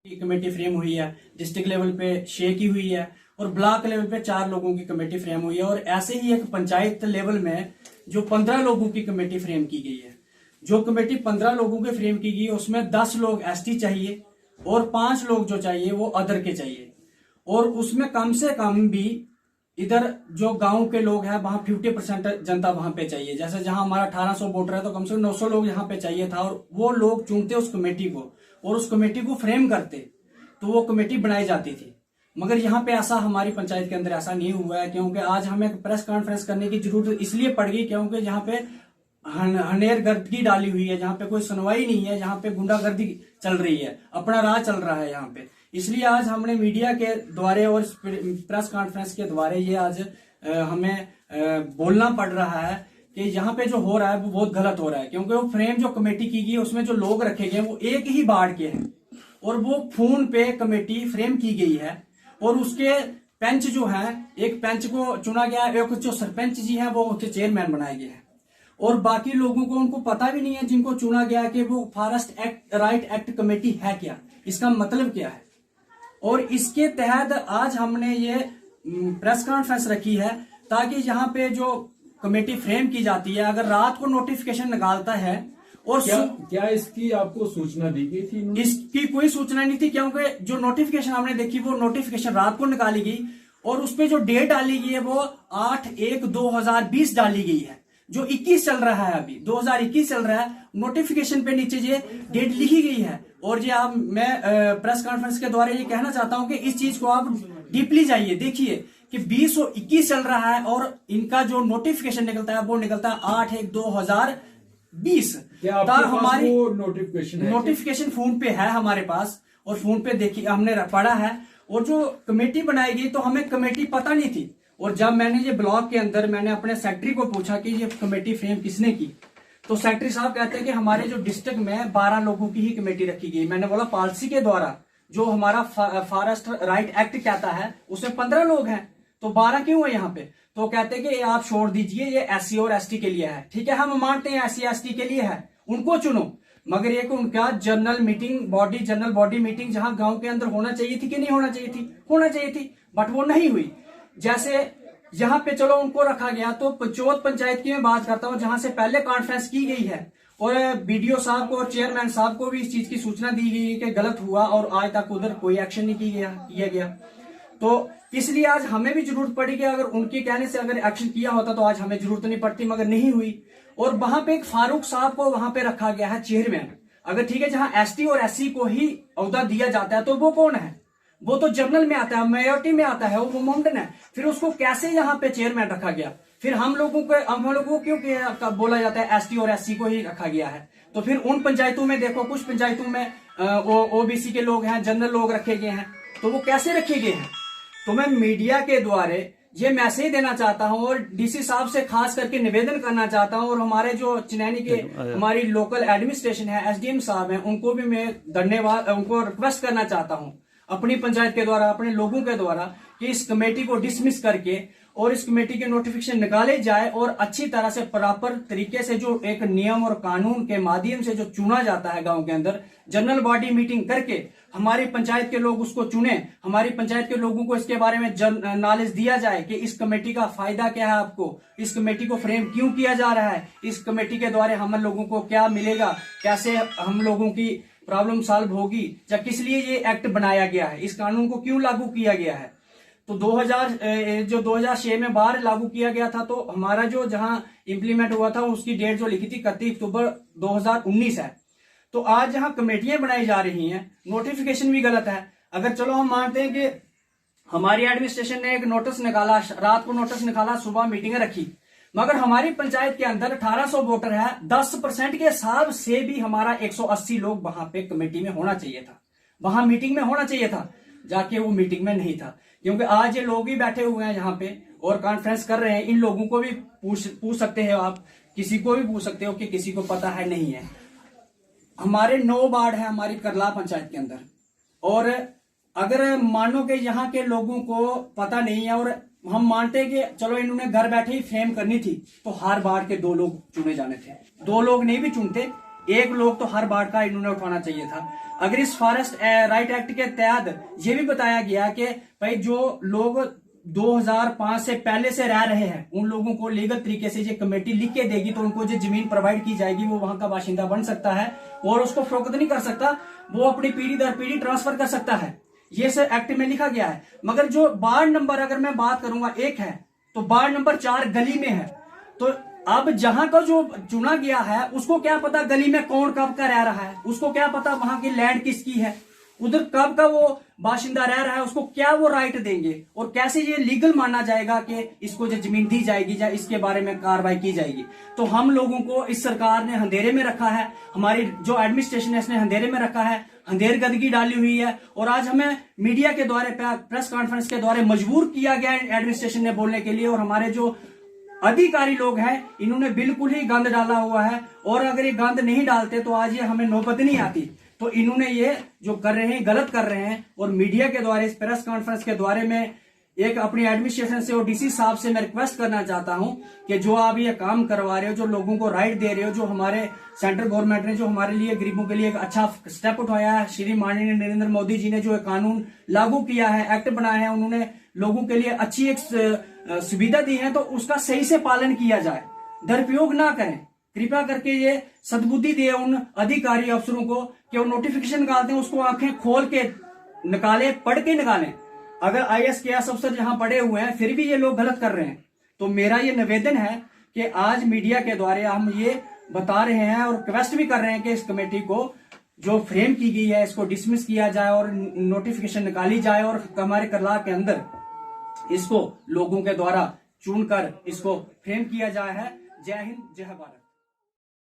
की committee frame हुई है, डिस्ट्रिक्ट लेवल पे 6 की हुई है और ब्लॉक लेवल पे 4 लोगों की कमेटी फ्रेम हुई है। और ऐसे ही एक पंचायत लेवल में जो 15 लोगों की कमेटी फ्रेम की गई है। जो कमेटी 15 लोगों की फ्रेम की गई उसमें 10 लोग एसटी चाहिए और 5 लोग जो चाहिए वो अदर के चाहिए। और उसमें कम से कम भी इधर जो गांव के लोग हैं वहां 50% जनता वहां पे चाहिए। जैसे जहां हमारा 1800 वोटर है तो कम से कम 900 लोग यहाँ पे चाहिए था। और वो लोग चुनते उस कमेटी को और उस कमेटी को फ्रेम करते तो वो कमेटी बनाई जाती थी। मगर यहाँ पे ऐसा हमारी पंचायत के अंदर ऐसा नहीं हुआ है, क्योंकि आज हमें प्रेस कॉन्फ्रेंस करने की जरूरत इसलिए पड़ गई क्योंकि यहाँ पे हनेर गर्दगी डाली हुई है, जहाँ पे कोई सुनवाई नहीं है, जहाँ पे गुंडागर्दी चल रही है, अपना राज चल रहा है यहाँ पे। इसलिए आज हमने मीडिया के द्वारे और प्रेस कॉन्फ्रेंस के द्वारे ये आज हमें बोलना पड़ रहा है कि यहाँ पे जो हो रहा है वो बहुत गलत हो रहा है। क्योंकि वो फ्रेम जो कमेटी की गई उसमें जो लोग रखे गए वो एक ही बाढ़ के हैं और वो फोन पे कमेटी फ्रेम की गई है। और उसके पंच जो है, एक पंच को चुना गया, एक जो सरपंच जी है वो उसके चेयरमैन बनाए गए हैं और बाकी लोगों को उनको पता भी नहीं है जिनको चुना गया कि वो forest act right act committee है क्या, इसका मतलब क्या है। और इसके तहत आज हमने ये प्रेस कॉन्फ्रेंस रखी है ताकि यहाँ पे जो कमेटी फ्रेम की जाती है, अगर रात को नोटिफिकेशन निकालता है और क्या इसकी आपको सूचना दी गई थी? इसकी कोई सूचना नहीं थी, क्योंकि जो नोटिफिकेशन हमने देखी वो नोटिफिकेशन रात को निकाली गई और उसपे जो डेट डाली गई है वो 8/1/2020 डाली गई है, जो 21 चल रहा है, अभी 2021 चल रहा है। नोटिफिकेशन पे नीचे ये डेट लिखी गई है। और ये आप मैं प्रेस कॉन्फ्रेंस के द्वारा ये कहना चाहता हूं कि इस चीज को आप डीपली जाइए, देखिए कि 2021 चल रहा है और इनका जो नोटिफिकेशन निकलता है वो निकलता है 8/1/2020। हमारी नोटिफिकेशन फोन पे है हमारे पास और फोन पे देखिए हमने पढ़ा है। और जो कमेटी बनाई गई तो हमें कमेटी पता नहीं थी। और जब मैंने ये ब्लॉक के अंदर मैंने अपने सेक्रेटरी को पूछा कि ये कमेटी फ्रेम किसने की, तो सेक्रेटरी साहब कहते हैं कि हमारे जो डिस्ट्रिक्ट में 12 लोगों की ही कमेटी रखी गई। मैंने बोला पॉलिसी के द्वारा जो हमारा फॉरेस्ट राइट एक्ट कहता है उसमें 15 लोग हैं तो 12 क्यों है यहाँ पे। तो कहते हैं कि आप छोड़ दीजिए, ये एससी और एसटी के लिए है। ठीक है, हम मानते हैं एससी एसटी के लिए है, उनको चुनो। मगर एक उनका जनरल बॉडी मीटिंग जहां गांव के अंदर होना चाहिए थी कि नहीं होना चाहिए थी, होना चाहिए थी, बट वो नहीं हुई। जैसे यहाँ पे चलो उनको रखा गया, तो पंचोत पंचायत की मैं बात करता हूँ जहां से पहले कॉन्फ्रेंस की गई है और बीडीओ साहब को और चेयरमैन साहब को भी इस चीज की सूचना दी गई कि गलत हुआ और आज तक उधर कोई एक्शन नहीं किया गया। तो इसलिए आज हमें भी जरूरत पड़ी कि अगर उनके कहने से अगर एक्शन किया होता तो आज हमें जरूरत नहीं पड़ती, मगर नहीं हुई। और वहां पे एक फारूक साहब को वहां पे रखा गया है चेयरमैन। अगर ठीक है, जहां एसटी और एससी को ही ओहदा दिया जाता है तो वो कौन है, वो तो जनरल में आता है, मेजोरिटी में आता है, वो माउंटेन है। फिर उसको कैसे यहाँ पे चेयरमैन रखा गया? फिर हम लोगों को क्यों बोला जाता है एसटी और एससी को ही रखा गया है? तो फिर उन पंचायतों में देखो, कुछ पंचायतों में ओबीसी के लोग हैं, जनरल लोग रखे गए हैं, तो वो कैसे रखे गए हैं? तो मैं मीडिया के द्वारा ये मैसेज देना चाहता हूं और डीसी साहब से खास करके निवेदन करना चाहता हूं और हमारे जो चिनैनी के हमारी लोकल एडमिनिस्ट्रेशन है, एसडीएम साहब हैं, उनको भी मैं धन्यवाद, उनको रिक्वेस्ट करना चाहता हूं अपनी पंचायत के द्वारा, अपने लोगों के द्वारा, कि इस कमेटी को डिसमिस करके और इस कमेटी के नोटिफिकेशन निकाले जाए और अच्छी तरह से प्रॉपर तरीके से जो एक नियम और कानून के माध्यम से जो चुना जाता है गांव के अंदर, जनरल बॉडी मीटिंग करके हमारी पंचायत के लोग उसको चुने, हमारी पंचायत के लोगों को इसके बारे में नॉलेज दिया जाए कि इस कमेटी का फायदा क्या है, आपको इस कमेटी को फ्रेम क्यों किया जा रहा है, इस कमेटी के द्वारा हम लोगों को क्या मिलेगा, कैसे हम लोगों की प्रॉब्लम सॉल्व होगी, या किस लिए ये एक्ट बनाया गया है, इस कानून को क्यों लागू किया गया है। तो 2006 में बाहर लागू किया गया था, तो हमारा जो जहां इंप्लीमेंट हुआ था उसकी डेट जो लिखी थी 31 अक्टूबर 2019 है। तो आज जहां कमेटियां बनाई जा रही हैं, नोटिफिकेशन भी गलत है। अगर चलो हम मानते हैं कि हमारी एडमिनिस्ट्रेशन ने एक नोटिस निकाला, रात को नोटिस निकाला, सुबह मीटिंग रखी, मगर हमारी पंचायत के अंदर 1800 वोटर है, 10% के हिसाब से भी हमारा 180 लोग वहां पे कमेटी में होना चाहिए था, वहां मीटिंग में होना चाहिए था, जाके वो मीटिंग में नहीं था। क्योंकि आज ये लोग ही बैठे हुए हैं यहाँ पे और कॉन्फ्रेंस कर रहे हैं, इन लोगों को भी पूछ सकते हो आप, किसी को भी पूछ सकते हो कि किसी को पता है नहीं है। हमारे 9 वार्ड है हमारी करला पंचायत के अंदर, और अगर मानो कि यहाँ के लोगों को पता नहीं है और हम मानते हैं कि चलो इन्होंने घर बैठे ही फ्रेम करनी थी, तो हर वार्ड के 2 लोग चुने जाने थे। 2 लोग नहीं भी चुनते, एक लोग तो हर बार का इन्होंने उठाना चाहिए था। अगर इस फॉरेस्ट राइट एक्ट के तहत ये भी बताया गया कि भाई जो लोग 2005 से पहले से रह रहे हैं उन लोगों को लीगल तरीके से ये कमेटी लिख के देगी तो उनको जो जमीन प्रोवाइड की जाएगी वो वहां का बाशिंदा बन सकता है और उसको फरोख्त नहीं कर सकता, वो अपनी पीढ़ी दर पीढ़ी ट्रांसफर कर सकता है। ये सब एक्ट में लिखा गया है। मगर जो वार्ड नंबर अगर मैं बात करूंगा 1 है तो वार्ड नंबर 4 गली में है, तो अब जहां का जो चुना गया है उसको क्या पता गली में कौन कब का रह रहा है, उसको क्या पता वहां की लैंड किसकी है, उधर कब का वो बाशिंदा रह रहा है, उसको क्या वो राइट देंगे और कैसे ये लीगल माना जाएगा कि इसको जो जमीन दी जाएगी या इसके बारे में कार्रवाई की जाएगी। तो हम लोगों को इस सरकार ने अंधेरे में रखा है, हमारी जो एडमिनिस्ट्रेशन है इसने अंधेरे में रखा है, अंधेर गदगी डाली हुई है और आज हमें मीडिया के द्वारा प्रेस कॉन्फ्रेंस के द्वारा मजबूर किया गया एडमिनिस्ट्रेशन ने बोलने के लिए। और हमारे जो अधिकारी लोग हैं इन्होंने बिल्कुल ही गंद डाला हुआ है और अगर ये गंद नहीं डालते तो आज ये हमें नौबत नहीं आती। तो इन्होंने ये जो कर रहे हैं गलत कर रहे हैं और मीडिया के द्वारा इस प्रेस कॉन्फ्रेंस के द्वारा में एक अपनी एडमिनिस्ट्रेशन से और डीसी साहब से मैं रिक्वेस्ट करना चाहता हूं कि जो आप ये काम करवा रहे हो, जो लोगों को राइट दे रहे हो, जो हमारे सेंट्रल गवर्नमेंट ने जो हमारे लिए गरीबों के लिए एक अच्छा स्टेप उठाया है, श्री माननीय नरेंद्र मोदी जी ने जो कानून लागू किया है, एक्ट बनाया है, उन्होंने लोगों के लिए अच्छी एक सुविधा दी है, तो उसका सही से पालन किया जाए, दुरुपयोग ना करें। कृपया करके ये सद्बुद्धि दे उन अधिकारी अफसरों को कि वो नोटिफिकेशन निकालते हैं उसको आंखें खोल के निकाले, पढ़ के निकालें। अगर IAS KS अफसर जहां पड़े हुए हैं फिर भी ये लोग गलत कर रहे हैं, तो मेरा ये निवेदन है कि आज मीडिया के द्वारा हम ये बता रहे हैं और रिक्वेस्ट भी कर रहे हैं कि इस कमेटी को जो फ्रेम की गई है इसको डिसमिस किया जाए और नोटिफिकेशन निकाली जाए और हमारे करला के अंदर इसको लोगों के द्वारा चुनकर इसको फ्रेम किया जाए है। जय हिंद, जय भारत।